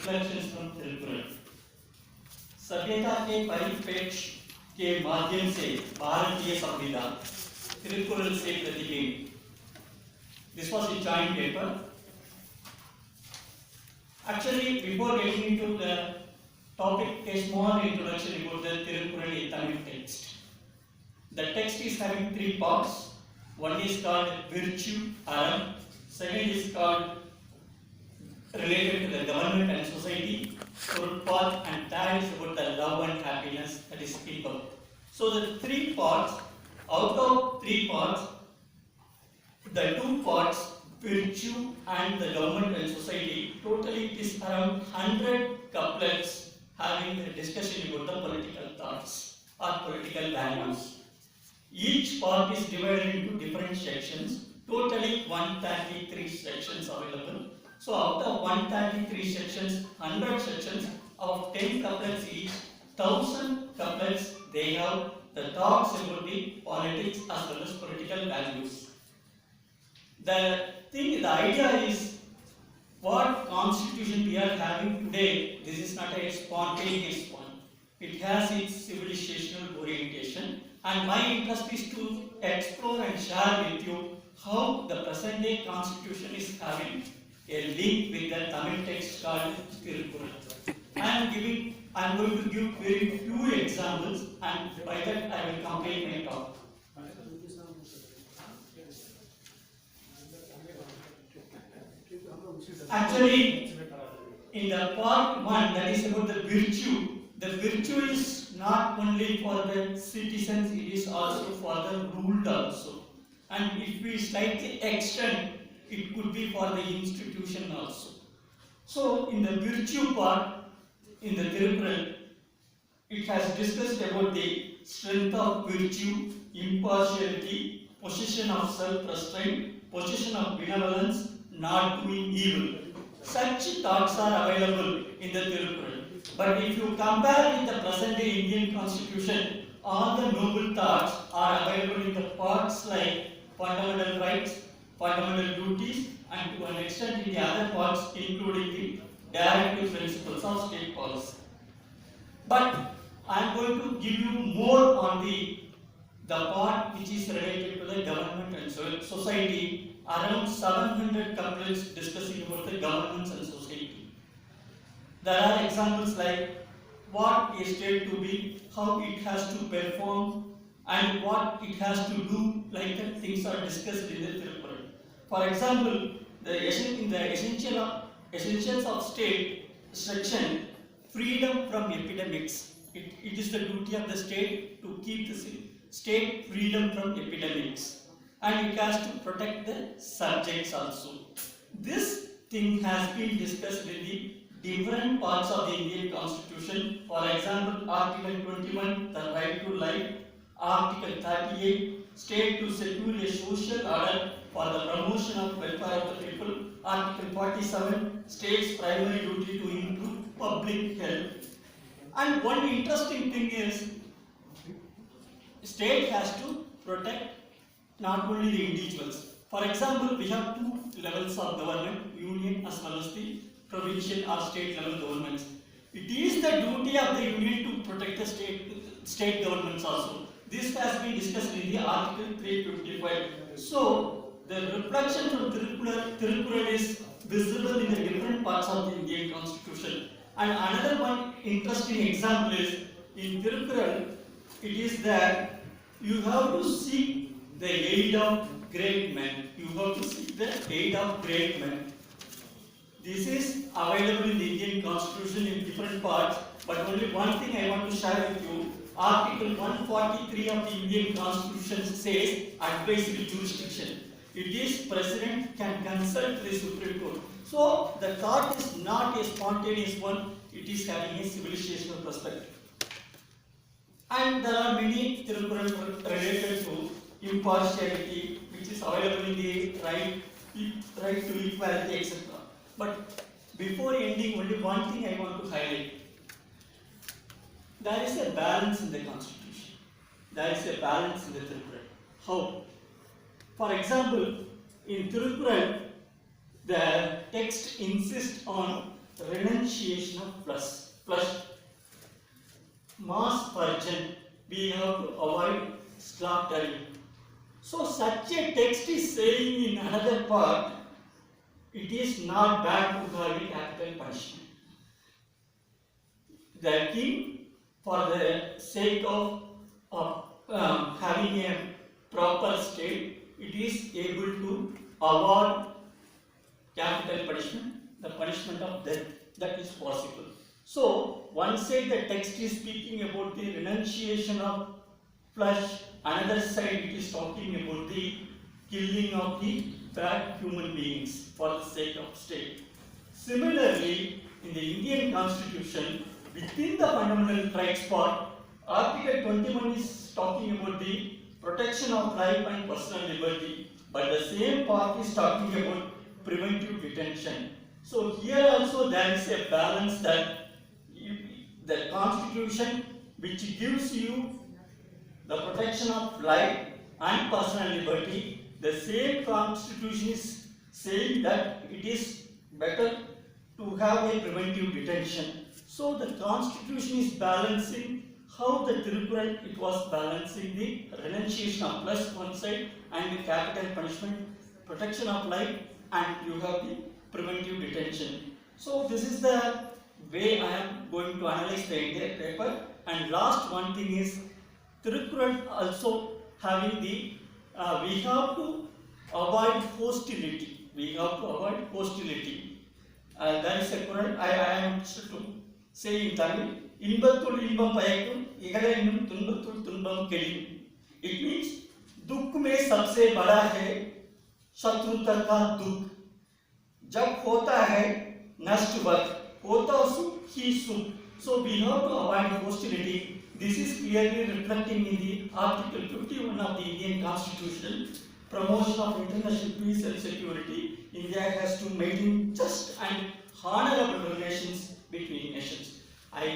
reflections from Tirukkural. सभ्यता के परिपेक्ष के माध्यम से भारतीय संविधान तिरुक्कुरल से प्रतिबिंब. This was a joint paper. Actually, before getting into the topic, a small introduction about the Tirukkural Tamil text. The text is having three parts. One is called virtue, aram. Second is called related to the government and society, Porutpal, and third is about the love and happiness, that is people. So the three parts, out of three parts, the two parts, virtue and the government and society, totally it is around 100 couplets having a discussion about the political thoughts or political values. Each part is divided into different sections, totally 133 sections available. So out of 133 sections, 100 sections of 10 couplets each, 1000 couplets, they have the thoughts about the politics as well as political values. The idea is what constitution we are having today, this is not a spontaneous one. It has its civilizational orientation, and my interest is to explore and share with you how the present day constitution is having a link with the Tamil text called Tirukkural. I am going to give very few examples, and by that I will complete my talk. Actually, in the part 1, that is about the virtue is not only for the citizens, it is also for the ruled also. And if we slightly extend, it could be for the institution also. So, in the virtue part, in the Tirukkural, it has discussed about the strength of virtue, impartiality, possession of self-restraint, possession of benevolence, not doing evil. Such thoughts are available in the Tirukkural. But if you compare with the present day Indian constitution, all the noble thoughts are available in the parts like fundamental rights, fundamental duties, and to an extent in the other parts, including the directive principles of state policy. But I am going to give you more on the part which is related to the government and society. Around 700 couplets discussing about the governments and society. There are examples like what a state to be, how it has to perform, and what it has to do, like that things are discussed in the Tirukkural. For example, in the essentials of state section, freedom from epidemics. It is the duty of the state to keep the state freedom from epidemics. And it has to protect the subjects also. This thing has been discussed in the different parts of the Indian Constitution. For example, Article 21, the right to life. Article 38, state to secure a social order for the promotion of welfare of the people. Article 47, state's primary duty to improve public health. And one interesting thing is, state has to protect not only the individuals. For example, we have two levels of government, union as well as the provincial or state level governments. It is the duty of the union to protect the state governments also. This has been discussed in the Article 355. So, the reflection from Tirukkural is visible in the different parts of the Indian Constitution. And another one interesting example is, in Tirukkural, it is that you have to seek the aid of great men. You have to seek the aid of great men. This is available in the Indian Constitution in different parts, but only one thing I want to share with you. Article 143 of the Indian Constitution says advisory jurisdiction. It is President can consult the Supreme Court. So the thought is not a spontaneous one, it is having a civilizational perspective. And there are many Tirukkural related to impartiality, which is available in the right to equality, etc. But before ending, only one thing I want to highlight. There is a balance in the Constitution. There is a balance in the Tirukkural. How? For example, in Tirukkural, the text insists on renunciation of flesh, mass purging, we have to avoid slaughtering. So such a text is saying in another part, it is not bad to have a capital punishment. The king, for the sake of having a proper state, it is able to award capital punishment, the punishment of death, that is possible. So, one side the text is speaking about the renunciation of flesh, another side it is talking about the killing of the bad human beings for the sake of state. Similarly, in the Indian Constitution, within the fundamental rights part, Article 21 is talking about the protection of life and personal liberty, but the same part is talking about preventive detention. So here also there is a balance that the Constitution, which gives you the protection of life and personal liberty, the same Constitution is saying that it is better to have a preventive detention. So the Constitution is balancing how the Tirukkural, it was balancing the renunciation of flesh one side and the capital punishment, protection of life, and you have the preventive detention. So this is the way I am going to analyze the entire paper. And last one thing is Tirukkural also having the we have to avoid hostility. We have to avoid hostility. There is a Kural I am to say in Tamil. Inbathul inbam payakkum, igala innum tunbathul tunbam kelim. It means dukh mein sabse bada hai शत्रुता का दुख. जब होता है नष्ट वक्त, होता सुख ही सुख. So we have to avoid hostility. This is clearly reflecting in the Article 51 of the Indian Constitution, promotion of international peace and security. India has to maintain just and honorable relations between nations. I